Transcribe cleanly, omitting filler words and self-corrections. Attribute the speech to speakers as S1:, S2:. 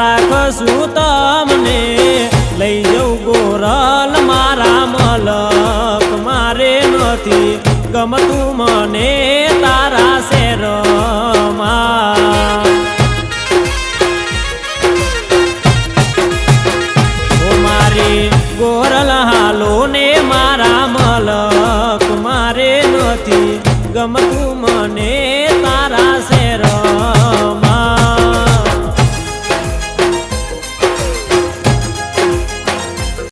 S1: રાખશું તમને લઈ જઉં ગોરલ મારા મલક મારે નથી ગમતું મને તારા શેરમાં ઓ મારી ગોરલ હાલો ને મારા મલક મારે નથી ગમતું